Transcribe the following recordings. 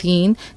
3،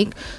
1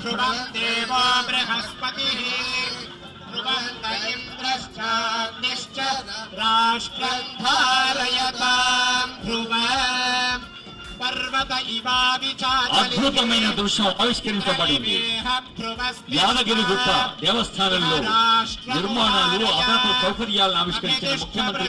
ध्रुवं देवो बृहस्पतिः ध्रुवन्त इन्द्रश्चाग्निश्च राष्ट्रं धारयतां ध्रुवम् पर्वत इवाविचाचलिते అద్భుతమైన దృశ్యం ఆవిష్కరించబడింది। యాదగిరి గుట్ట దేవస్థానంలో నిర్మాణాలు, అదనపు సౌకర్యాలను ఆవిష్కరించిన ముఖ్యమంత్రి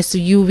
SUV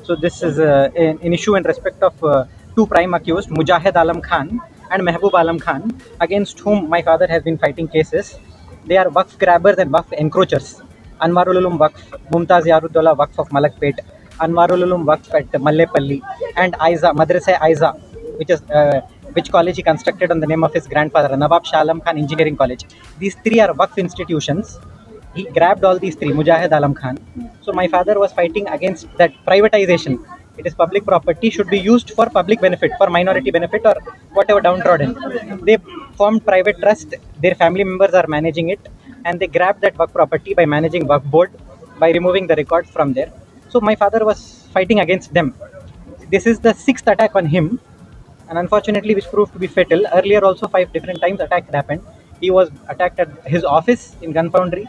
So this is an issue in respect of two prime accused, Mujahid Alam Khan and Mehboob Alam Khan, against whom my father has been fighting cases. They are Waqf grabbers and Waqf encroachers. Anwarul Ulum Waqf, Mumtaz Yarudullah Waqf of Malakpet, Anwarul Ulum Waqf at Mallepalli, and Aiza, Madrasa Aiza, which college he constructed on the name of his grandfather, Nawab Shah Alam Khan Engineering College. These three are Waqf institutions he grabbed all these three, Mujahid Alam Khan. So my father was fighting against that privatization. It is public property, should be used for public benefit, for minority benefit or whatever downtrodden. They formed private trust, their family members are managing it, and they grabbed that work property by managing work board, by removing the records from there. So my father was fighting against them. This is the sixth attack on him, and unfortunately which proved to be fatal. Earlier also 5 different times attack had happened. He was attacked at his office in Gun Foundry,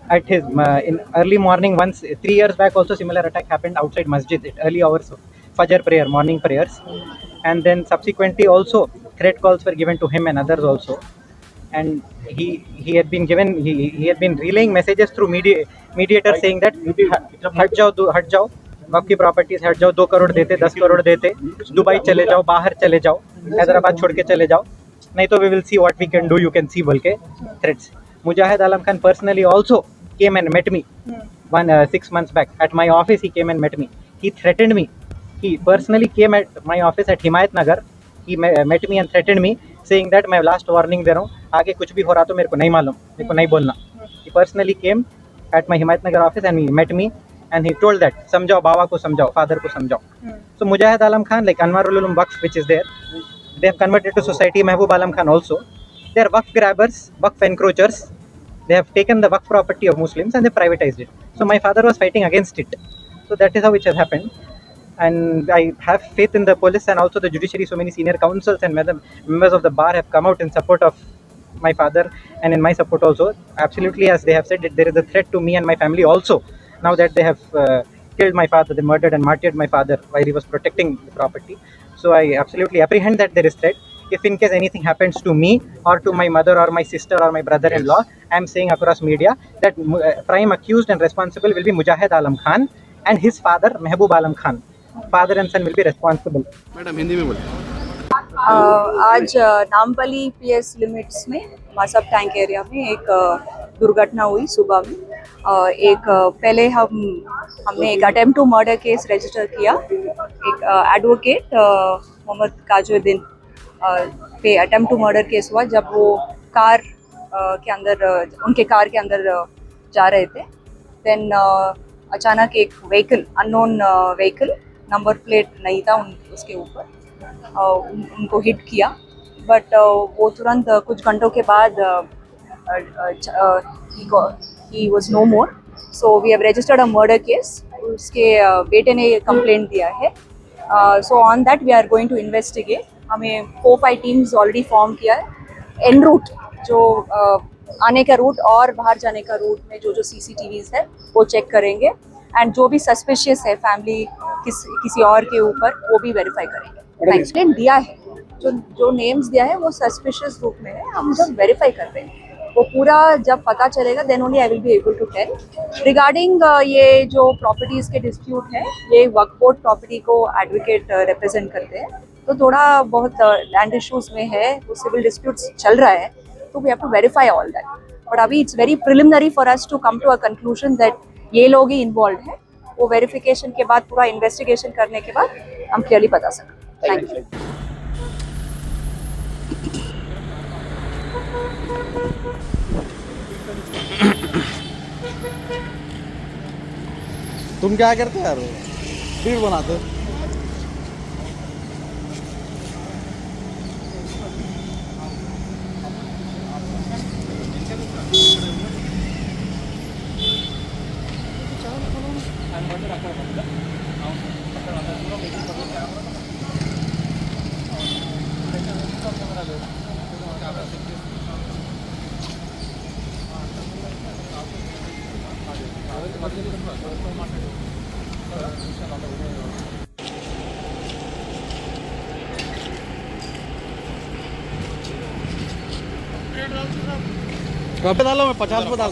at his in early morning once. 3 years back also similar attack happened outside masjid at early hours of Fajr prayer, morning prayers. And then subsequently also threat calls were given to him and others also. And he had been given, he had been relaying messages through mediator saying that हट जाओ वक्त की properties हट जाओ, 2 करोड़ देते, 10 करोड़ देते, Dubai चले जाओ, बाहर चले जाओ, हैदराबाद छोड़ के चले जाओ, नहीं तो we will see what we can do, you can see बोल के threats. Mujahid Alam Khan personally also came and met me 6 months back at my office. He came and met me. He threatened me. He personally came at my office at Himayat Nagar. He met me and threatened me saying that मैं last warning दे रहा हूँ, आगे कुछ भी हो रहा तो मेरे को नहीं मालूम, मेरे को नहीं बोलना. He personally came at my Himayat Nagar office and he met me and he told that समझाओ बाबा को, समझाओ father को, समझाओ. So Mujahid Alam Khan, like Anwarul Ulum Waqf which is there, they have converted to society. Mehboob Alam Khan also, they are Waqf grabbers, Waqf encroachers. They have taken the Waqf property of Muslims and they privatized it. So my father was fighting against it. So that is how it has happened. And I have faith in the police and also the judiciary. So many senior counsels and members of the bar have come out in support of my father and in my support also. Absolutely, as they have said, there is a threat to me and my family also. Now that they have killed my father, they murdered and martyred my father while he was protecting the property. So I absolutely apprehend that there is threat. If in case anything happens to me or to my mother or my sister or my brother-in-law, I am saying across media that prime accused and responsible will be Mujahid Alam Khan and his father Mehboob Alam Khan. Father and son will be responsible. Madam Hindi में बोले. आज Nampally PS limits में Masab tank area में एक दुर्घटना हुई सुबह में. एक पहले हमने एक attempt to murder case register किया. एक एडवोकेट मोहम्मद काजुद्दीन पे अटेम्प्ट टू मर्डर केस हुआ जब वो कार के अंदर उनके कार के अंदर जा रहे थे. देन अचानक एक vehicle, unknown vehicle, number plate नहीं था उसके ऊपर, उनको हिट किया. बट वो तुरंत कुछ घंटों के बाद ही was no more. So we have registered a murder case. उसके बेटे ने कंप्लेंट दिया है. So on that we are going to investigate. हमें 4-5 टीम्स ऑलरेडी फॉर्म किया है. एन रूट जो आने का रूट और बाहर जाने का रूट में जो CCTVs है वो चेक करेंगे. एंड जो भी सस्पिशियस है फैमिली किसी और के ऊपर वो भी वेरीफाई करेंगे. एक्सप्लेन दिया है, जो नेम्स दिया है वो सस्पिशियस रूप में है. हम जब वेरीफाई कर रहे हैं वो पूरा जब पता चलेगा then only I will be able to tell. Regarding ये जो प्रॉपर्टीज़ के डिस्प्यूट है, ये वक्फ बोर्ड प्रॉपर्टी को एडवोकेट रिप्रेजेंट करते हैं. तो थोड़ा बहुत लैंड इश्यूज में है, वो सिविल डिस्प्यूट्स चल रहा है, तो we have to verify all that. But अभी it's very preliminary for us to come to a conclusion that ये लोग ही इन्वॉल्व है. वो वेरिफिकेशन के बाद, पूरा इन्वेस्टिगेशन करने के बाद हम क्लियरली बता सकते. Thank you. तुम क्या करते यार, भीड़ बनाते. पे डालो, मैं 50 पे डाल.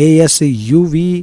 ASUV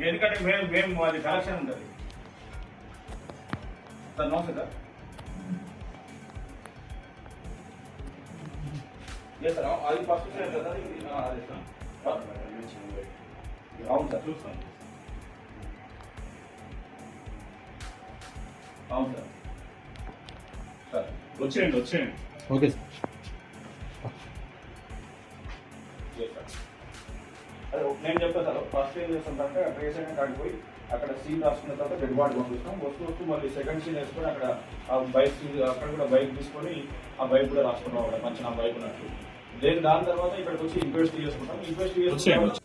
ఎందుకంటే మేము అది కలెక్షన్ ఉంటుంది సార్. నమస్తే సార్. సార్ అది ఫస్ట్ సార్ అవును సార్ చూస్తాను. అవును సార్. సార్ వచ్చేయండి. Okay sir. నేను చెప్తాను సార్. ఫస్ట్ ఏం చేస్తుందంటే పేషెంట్ కాడికి పోయి అక్కడ సీన్ రాసుకున్న తర్వాత డెడ్ బాడీ పంపిస్తాం. వస్తూ మళ్ళీ సెకండ్ సీన్ వేసుకొని అక్కడ ఆ బైక్ అక్కడ కూడా బైక్ తీసుకొని ఆ బైక్ కూడా రాసుకున్నాం అక్కడ మంచి నా బైక్ ఉన్నట్టు. దాని తర్వాత ఇక్కడికి వచ్చి ఇన్వెస్ట్ చేసుకుంటాం. ఇన్వెస్ట్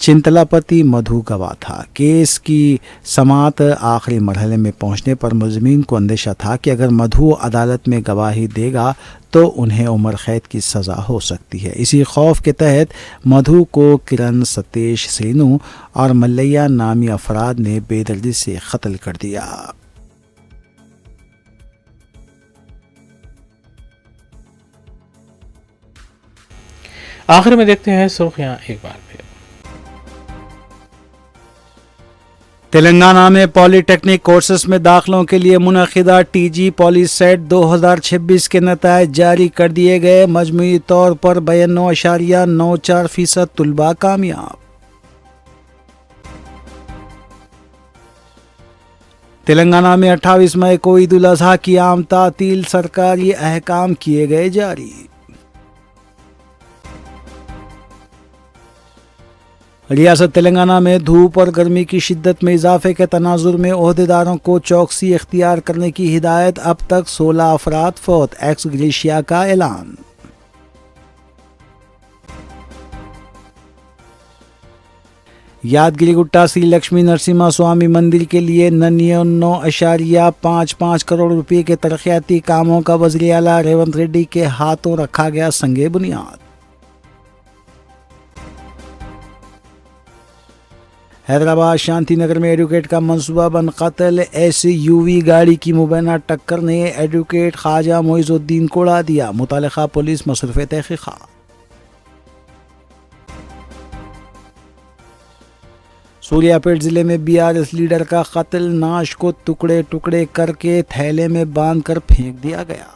चिंतलापति मधु गवाह था। केस की समाअत आखिरी मरहले में पहुंचने पर मुलजिमीन को अंदेशा था कि अगर मधु अदालत में गवाही देगा तो उन्हें उम्र कैद की सज़ा हो सकती है। इसी खौफ के तहत मधु को किरण, सतीश, श्रीनु और मल्लैया नामी अफराद ने बेदर्दी से कत्ल कर दिया। आखिर में देखते हैं सुर्खियां एक बार फिर। तेलंगाना में पॉलीटेक्निक कोर्सेस में दाखिलों के लिए मुनक़िदा टीजी पॉली सेट 2026 के नताइज जारी कर दिए गए। मजमूई तौर पर 92.94% तुलबा कामयाब। तेलंगाना में 28 मई को ईद उल अज़हा की आम तातील, सरकारी अहकाम किए गए जारी। रियासत तेलंगाना में धूप और गर्मी की शिद्दत में इजाफे के तनाजुर में ओहदेदारों को चौकसी इख्तियार करने की हिदायत। अब तक 16 अफराद फौत, एक्स ग्रेशिया का ऐलान। यादगिरी गुट्टा श्री लक्ष्मी नरसिम्हा स्वामी मंदिर के लिए 99.55 करोड़ रुपए के तरक्याती कामों का वज़ीर आला रेवंत रेड्डी के हाथों रखा गया संगे बुनियाद। हैदराबाद शांति नगर में एडवोकेट का मंसूबा बंद कत्ल। SUV गाड़ी की मुबैना टक्कर ने एडवोकेट ख्वाजा मोइजुद्दीन को उड़ा दिया। मुतल्लिका पुलिस मसरूफ़ तहक़ीक़ात। सूर्यापेट जिले में BRS लीडर का कत्ल। नाश को टुकड़े टुकड़े करके थैले में बांध कर फेंक दिया गया।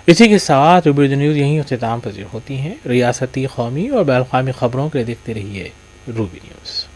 इसी के साथ रूबी न्यूज़ यहीं अख्तिताम पजीर होती हैं। रियासती, कौमी और बैनुल-अक़वामी खबरों के लिए देखते रहिए रूबी न्यूज़।